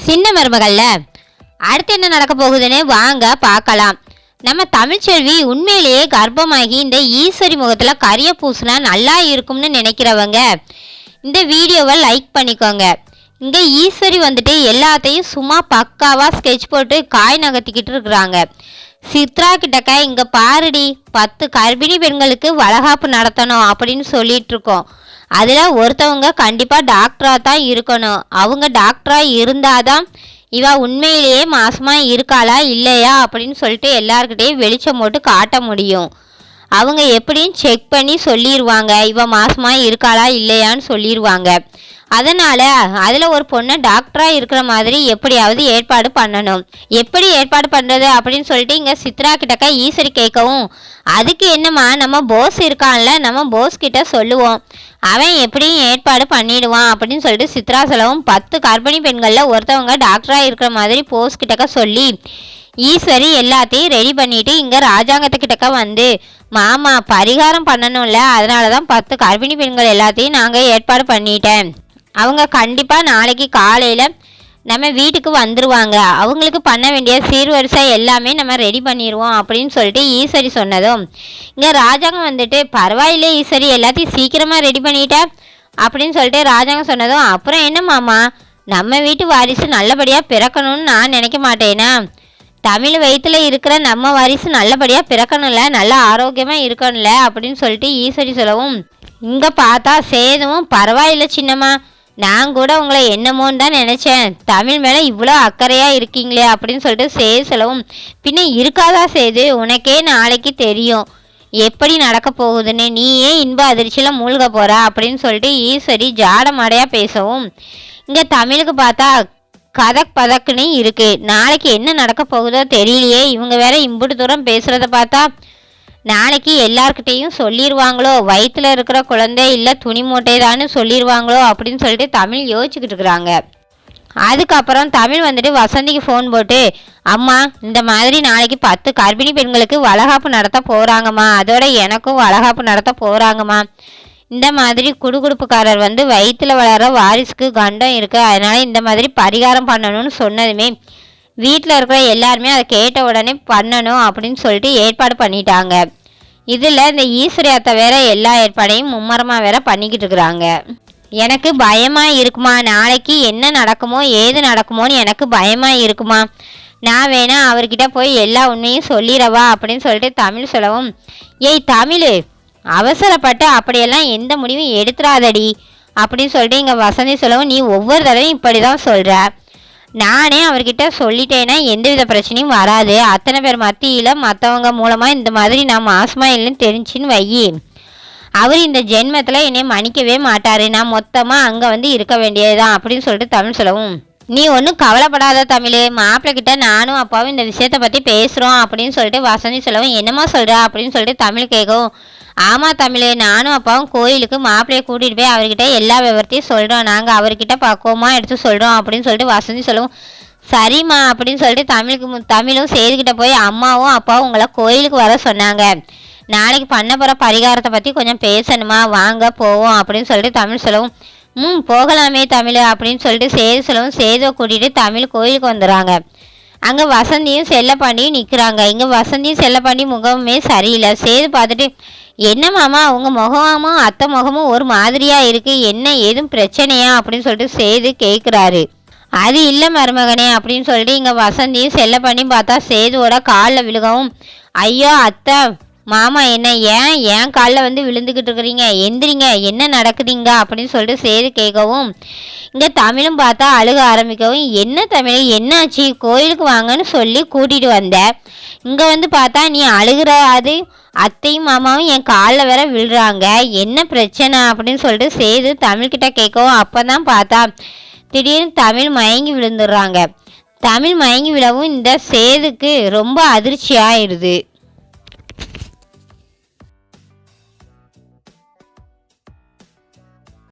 சின்ன மருமகள்ல அடுத்து என்ன நடக்க போகுதுன்னு வாங்க பார்க்கலாம். நம்ம தமிழ்ச்செல்வி உண்மையிலேயே கர்ப்பமாகி இந்த ஈஸ்வரி முகத்துல கரிய பூசினா நல்லா இருக்கும்னு நினைக்கிறவங்க இந்த வீடியோவை லைக் பண்ணிக்கோங்க. இங்க ஈஸ்வரி வந்துட்டு எல்லாத்தையும் சும்மா பக்காவா ஸ்கெட்ச் போட்டு காய் நகர்த்திக்கிட்டு இருக்கிறாங்க. சித்ரா கிட்டக்க இங்க பாருடி 10 கர்ப்பிணி பெண்களுக்கு வளகாப்பு நடத்தணும் அப்படின்னு சொல்லிட்டு இருக்கோம். அதுல ஒருத்தவங்க கண்டிப்பா டாக்டரா தான் இருக்கணும். அவங்க டாக்டரா இருந்தாதான் இவ உண்மையிலேயே மாசமா இருக்காளா இல்லையா அப்படின்னு சொல்லிட்டு எல்லாருக்கிட்டையும் வெளிச்சம் போட்டு காட்ட முடியும். அவங்க எப்படியும் செக் பண்ணி சொல்லிடுவாங்க இவ மாசமா இருக்காளா இல்லையான்னு சொல்லிடுவாங்க. அதனால அதுல ஒரு பொண்ணை டாக்டரா இருக்கிற மாதிரி எப்படியாவது ஏற்பாடு பண்ணணும். எப்படி ஏற்பாடு பண்றது அப்படின்னு சொல்லிட்டு இங்க சித்ரா கிட்டக்க ஈஸ்வரி கேட்கவும், அதுக்கு என்னம்மா நம்ம போஸ் இருக்கான்ல, நம்ம போஸ் கிட்ட சொல்லுவோம், அவன் எப்படியும் ஏற்பாடு பண்ணிடுவான் அப்படின்னு சொல்லிட்டு சித்ரா சொல்லவும் 10 கர்ப்பிணி பெண்கள்ல ஒருத்தவங்க டாக்டரா இருக்கிற மாதிரி போஸ் கிட்டக்க சொல்லி ஈஸ்வரி எல்லாத்தையும் ரெடி பண்ணிட்டு இங்க ராஜாங்கத்துக்கிட்டக்க வந்து, மாமா பரிகாரம் பண்ணணும்ல, அதனாலதான் 10 கர்ப்பிணி பெண்கள் எல்லாத்தையும் நாங்க ஏற்பாடு பண்ணிட்டேன். அவங்க கண்டிப்பா நாளைக்கு காலையில நம்ம வீட்டுக்கு வந்துருவாங்க. அவங்களுக்கு பண்ண வேண்டிய சீர்வரிசை எல்லாமே நம்ம ரெடி பண்ணிடுவோம் அப்படின்னு சொல்லிட்டு ஈஸ்வரி சொன்னதும் இங்கே ராஜாங்கம் வந்துட்டு, பரவாயில்லை ஈஸ்வரி எல்லாத்தையும் சீக்கிரமாக ரெடி பண்ணிட்ட அப்படின்னு சொல்லிட்டு ராஜாங்கம் சொன்னதும், அப்புறம் என்ன மாமா, நம்ம வீட்டு வாரிசு நல்லபடியாக பிறக்கணும்னு நான் நினைக்க மாட்டேனா? தமிழ் வயிற்றுல இருக்கிற நம்ம வாரிசு நல்லபடியாக பிறக்கணும்ல, நல்லா ஆரோக்கியமாக இருக்கணும்ல அப்படின்னு சொல்லிட்டு ஈஸ்வரி சொல்லவும், இங்கே பார்த்தா சேதுவும், பரவாயில்லை சின்னம்மா, நான் கூட உங்களை என்னமோன்னு தான் நினச்சேன், தமிழ் மேலே இவ்வளோ அக்கறையாக இருக்கீங்களே அப்படின்னு சொல்லிட்டு சேது சொல்லவும், பின்ன இருக்காதா சேது, உனக்கே நாளைக்கு தெரியும் எப்படி நடக்க போகுதுன்னு, நீயே இன்ப அதிர்ச்சியில் மூழ்க போகிற அப்படின்னு சொல்லிட்டு ஈஸ்வரி ஜாட மாடையாக பேசவும், இங்கே தமிழுக்கு பார்த்தா கதக் பதக்குன்னு இருக்கு. நாளைக்கு என்ன நடக்க போகுதோ தெரியலையே, இவங்க வேற இம்புட்டு தூரம் பேசுகிறத பார்த்தா நாளைக்கு எல்லார்கிட்டையும் சொல்லிடுவாங்களோ, வயிற்றுல இருக்கிற குழந்தை இல்லை துணி மூட்டைதான்னு சொல்லிடுவாங்களோ அப்படின்னு சொல்லிட்டு தமிழ் யோசிச்சுக்கிட்டு இருக்கிறாங்க. அதுக்கப்புறம் தமிழ் வந்துட்டு வசந்திக்கு ஃபோன் போட்டு, அம்மா இந்த மாதிரி நாளைக்கு 10 கர்ப்பிணி பெண்களுக்கு வளகாப்பு நடத்த போகிறாங்கம்மா, அதோட எனக்கும் வளகாப்பு நடத்த போகிறாங்கம்மா, இந்த மாதிரி குடுகுடுப்புக்காரர் வந்து வயிற்றுல வளர வாரிசுக்கு கண்டம் இருக்குது, அதனால இந்த மாதிரி பரிகாரம் பண்ணணும்னு சொன்னதுமே வீட்டில் இருக்கிற எல்லாருமே அதை கேட்ட உடனே பண்ணணும் அப்படின்னு சொல்லிட்டு ஏற்பாடு பண்ணிட்டாங்க. இதில் இந்த ஈஸ்வரி அத்தை வேற எல்லா ஏற்பாடையும் மும்மரமாக வேற பண்ணிக்கிட்டு இருக்கிறாங்க. எனக்கு பயமாக இருக்குமா, நாளைக்கு என்ன நடக்குமோ ஏது நடக்குமோன்னு எனக்கு பயமாக இருக்குமா, நான் வேணா அவர்கிட்ட போய் எல்லா உண்மையும் சொல்லிடவா அப்படின்னு சொல்லிட்டு தமிழ் சொல்லவும், ஏய் தமிழ், அவசரப்பட்டு அப்படியெல்லாம் எந்த முடிவும் எடுத்துடாதடி அப்படின்னு சொல்லிட்டு இங்கே வசந்தி சொல்லவும், நீ ஒவ்வொரு தடவையும் இப்படி தான் சொல்கிற, நானே அவர்கிட்ட சொல்லிட்டேன்னா எந்தவித பிரச்சனையும் வராது, அத்தனை பேர் மத்தியில் மற்றவங்க மூலமாக இந்த மாதிரி நான் மாசமாக இல்லைன்னு தெரிஞ்சின்னு வையி, அவர் இந்த ஜென்மத்தில் என்னை மன்னிக்கவே மாட்டார், நான் மொத்தமாக அங்கே வந்து இருக்க வேண்டியதுதான் அப்படின்னு சொல்லிட்டு தமிழ் சொல்லவும், நீ ஒன்றும் கவலைப்படாத தமிழ், மாப்பிள்ளைகிட்ட நானும் அப்பாவும் இந்த விஷயத்தை பற்றி பேசுகிறோம் அப்படின்னு சொல்லிட்டு வசந்தி சொல்லவும், என்னம்மா சொல்கிற அப்படின்னு சொல்லிட்டு தமிழ் கேட்கவும், ஆமாம் தமிழ், நானும் அப்பாவும் கோயிலுக்கு மாப்பிள்ளையை கூட்டிகிட்டு போய் அவர்கிட்ட எல்லா விவரத்தையும் சொல்கிறோம், நாங்கள் அவர்கிட்ட பக்குவமாக எடுத்து சொல்கிறோம் அப்படின்னு சொல்லிட்டு வசந்தி சொல்லவும், சரிம்மா அப்படின்னு சொல்லிட்டு தமிழும் சேதுக்கிட்ட போய், அம்மாவும் அப்பாவும் உங்களை கோயிலுக்கு வர சொன்னாங்க, நாளைக்கு பண்ண போகிற பரிகாரத்தை பற்றி கொஞ்சம் பேசணுமா, வாங்க போவோம் அப்படின்னு சொல்லிட்டு தமிழ் சொல்லவும், போகலாமே தமிழ் அப்படின்னு சொல்லிட்டு சேது சொல்லவும், சேதுவை கூட்டிகிட்டு தமிழ் கோயிலுக்கு வந்துடுறாங்க. அங்கே வசந்தியும் செல்லப்பாண்டியும் நிற்கிறாங்க. இங்கே வசந்தியும் செல்லப்பாண்டி முகமுமே சரியில்லை. சேது பார்த்துட்டு, என்ன மாமா உங்கள் முகமும் அத்தை முகமும் ஒரு மாதிரியாக இருக்குது, என்ன எதுவும் பிரச்சனையா அப்படின்னு சொல்லிட்டு சேது கேட்குறாரு. அது இல்லை மருமகனே அப்படின்னு சொல்லிட்டு இங்கே வசந்தியும் செல்லப்பாண்டியும் பார்த்தா சேதுவோட காலில் விழுகவும், ஐயோ அத்தை மாமா என்ன ஏன் காலில் வந்து விழுந்துக்கிட்டு இருக்கிறீங்க, எந்திரிங்க, என்ன நடக்குதுங்க அப்படின்னு சொல்லிட்டு சேது கேட்கவும், இங்கே தமிழும் பார்த்தா அழுக ஆரம்பிக்கவும், என்ன தமிழ் என்னாச்சு, கோயிலுக்கு வாங்கன்னு சொல்லி கூட்டிகிட்டு வந்த, இங்கே வந்து பார்த்தா நீ அழுகிற, அது அத்தையும் மாமாவும் என் காலில் வேற விழுறாங்க, என்ன பிரச்சனை அப்படின்னு சொல்லிட்டு சேது தமிழ்கிட்ட கேட்கவும், அப்போ தான் பார்த்தா திடீர்னு தமிழ் மயங்கி விழுந்துடுறாங்க. தமிழ் மயங்கி விழவும் இந்த சேதுக்கு ரொம்ப அதிர்ச்சி ஆயிடுது.